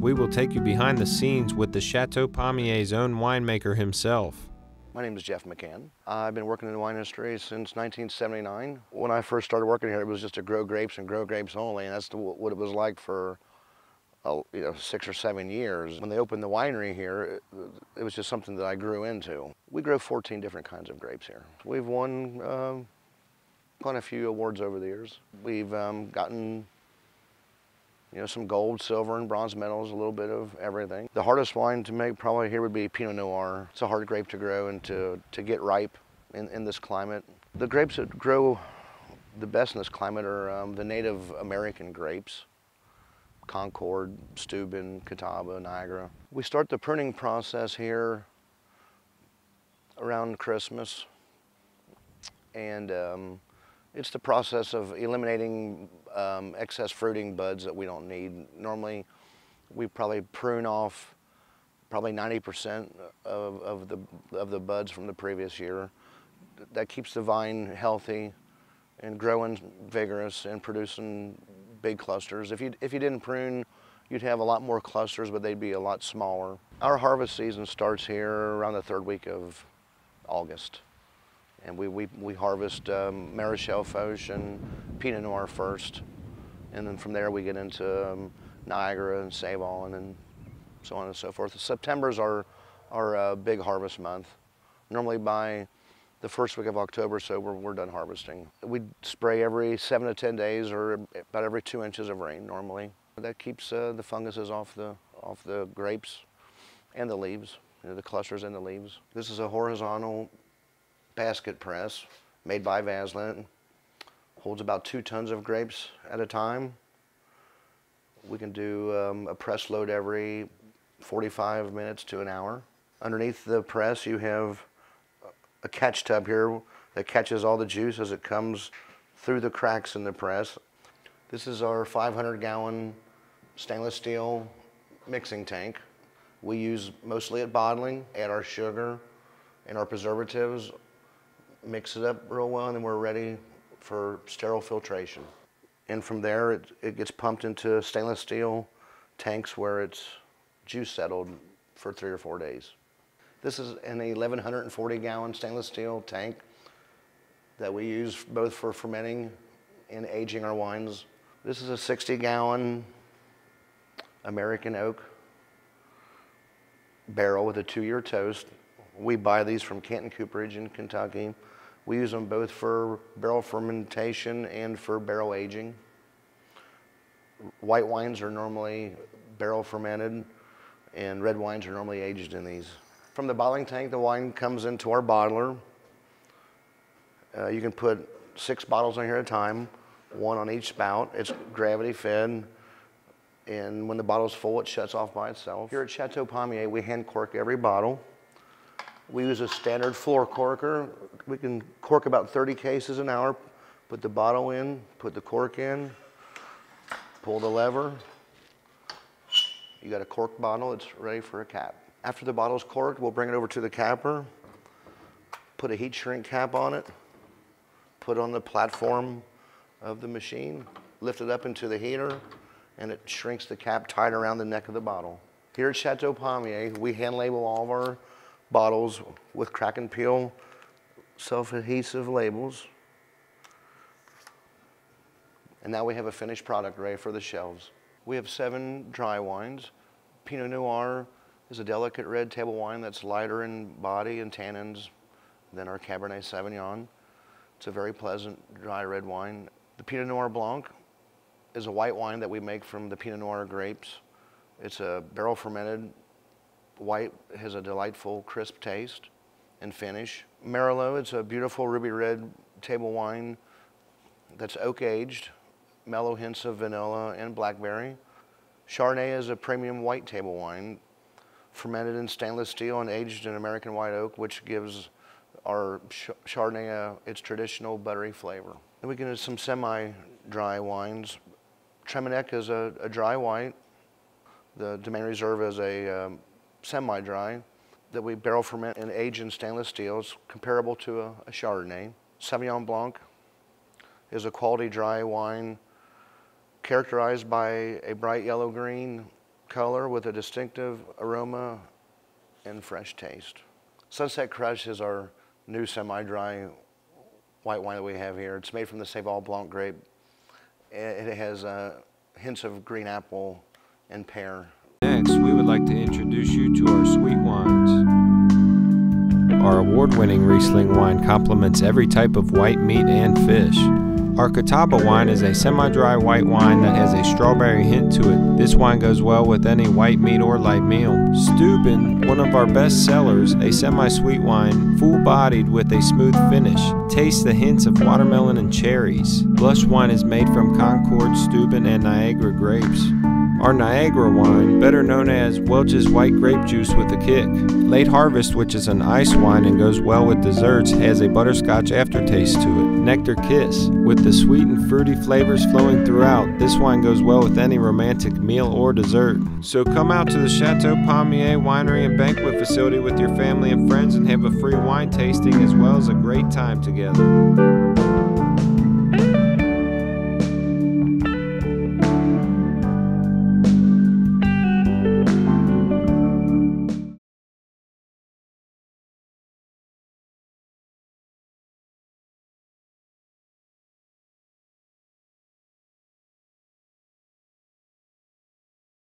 we will take you behind the scenes with the Chateau Pomije's own winemaker himself. My name is Jeff McCann. I've been working in the wine industry since 1979. When I first started working here, it was just to grow grapes and grow grapes only, and that's what it was like for 6 or 7 years. When they opened the winery here, it was just something that I grew into. We grow 14 different kinds of grapes here. We've won quite a few awards over the years. We've gotten some gold, silver, and bronze medals, a little bit of everything. The hardest wine to make probably here would be Pinot Noir. It's a hard grape to grow and to get ripe in this climate. The grapes that grow the best in this climate are the Native American grapes. Concord, Steuben, Catawba, Niagara. We start the pruning process here around Christmas, and it's the process of eliminating excess fruiting buds that we don't need. Normally, we probably prune off probably 90% of the buds from the previous year. That keeps the vine healthy and growing vigorous and producing big clusters. If you didn't prune, you'd have a lot more clusters, but they'd be a lot smaller. Our harvest season starts here around the 3rd week of August. And we harvest Marichal Foch and Pinot Noir first. And then from there we get into Niagara and Sable and then so on and so forth. September's our big harvest month. Normally by the 1st week of October, so we're done harvesting. We spray every 7 to 10 days or about every 2 inches of rain normally. That keeps the funguses off the grapes and the leaves, the clusters and the leaves. This is a horizontal basket press made by Vaslin. Holds about 2 tons of grapes at a time. We can do a press load every 45 minutes to an hour. Underneath the press you have a catch tub here that catches all the juice as it comes through the cracks in the press. This is our 500-gallon stainless steel mixing tank. We use mostly at bottling, add our sugar and our preservatives, mix it up real well, and then we're ready for sterile filtration. And from there it gets pumped into stainless steel tanks where it's juice settled for 3 or 4 days. This is an 1,140-gallon stainless steel tank that we use both for fermenting and aging our wines. This is a 60-gallon American oak barrel with a 2-year toast. We buy these from Canton Cooperage in Kentucky. We use them both for barrel fermentation and for barrel aging. White wines are normally barrel fermented, and red wines are normally aged in these. From the bottling tank, the wine comes into our bottler. You can put 6 bottles in here at a time, 1 on each spout. It's gravity fed, and when the bottle's full, it shuts off by itself. Here at Chateau Pomije, we hand cork every bottle. We use a standard floor corker. We can cork about 30 cases an hour. Put the bottle in, put the cork in, pull the lever. You got a corked bottle, it's ready for a cap. After the bottle's corked, we'll bring it over to the capper, put a heat shrink cap on it, put it on the platform of the machine, lift it up into the heater, and it shrinks the cap tight around the neck of the bottle. Here at Chateau Pomije, we hand label all of our bottles with crack and peel self-adhesive labels. And now we have a finished product ready for the shelves. We have 7 dry wines. Pinot Noir is a delicate red table wine that's lighter in body and tannins than our Cabernet Sauvignon. It's a very pleasant dry red wine. The Pinot Noir Blanc is a white wine that we make from the Pinot Noir grapes. It's a barrel fermented white, has a delightful crisp taste and finish. Merlot, it's a beautiful ruby red table wine that's oak aged, mellow hints of vanilla and blackberry. Chardonnay is a premium white table wine, fermented in stainless steel and aged in American white oak, which gives our Chardonnay its traditional buttery flavor. Then we get into some semi-dry wines. Tremenec is a dry white. The Domaine Reserve is a semi-dry that we barrel ferment and age in stainless steel. It's comparable to a Chardonnay. Sauvignon Blanc is a quality dry wine characterized by a bright yellow-green color with a distinctive aroma and fresh taste. Sunset Crush is our new semi-dry white wine that we have here. It's made from the Sauvignon Blanc grape. It has hints of green apple and pear. Next, we would like to introduce you to our sweet wines. Our award-winning Riesling wine complements every type of white meat and fish. Our Catawba wine is a semi-dry white wine that has a strawberry hint to it. This wine goes well with any white meat or light meal. Steuben, one of our best sellers, a semi-sweet wine, full-bodied with a smooth finish. Taste the hints of watermelon and cherries. Blush wine is made from Concord, Steuben, and Niagara grapes. Our Niagara wine, better known as Welch's White Grape Juice with a Kick. Late Harvest, which is an ice wine and goes well with desserts, has a butterscotch aftertaste to it. Nectar Kiss, with the sweet and fruity flavors flowing throughout, this wine goes well with any romantic meal or dessert. So come out to the Chateau Pomije Winery and Banquet Facility with your family and friends and have a free wine tasting as well as a great time together.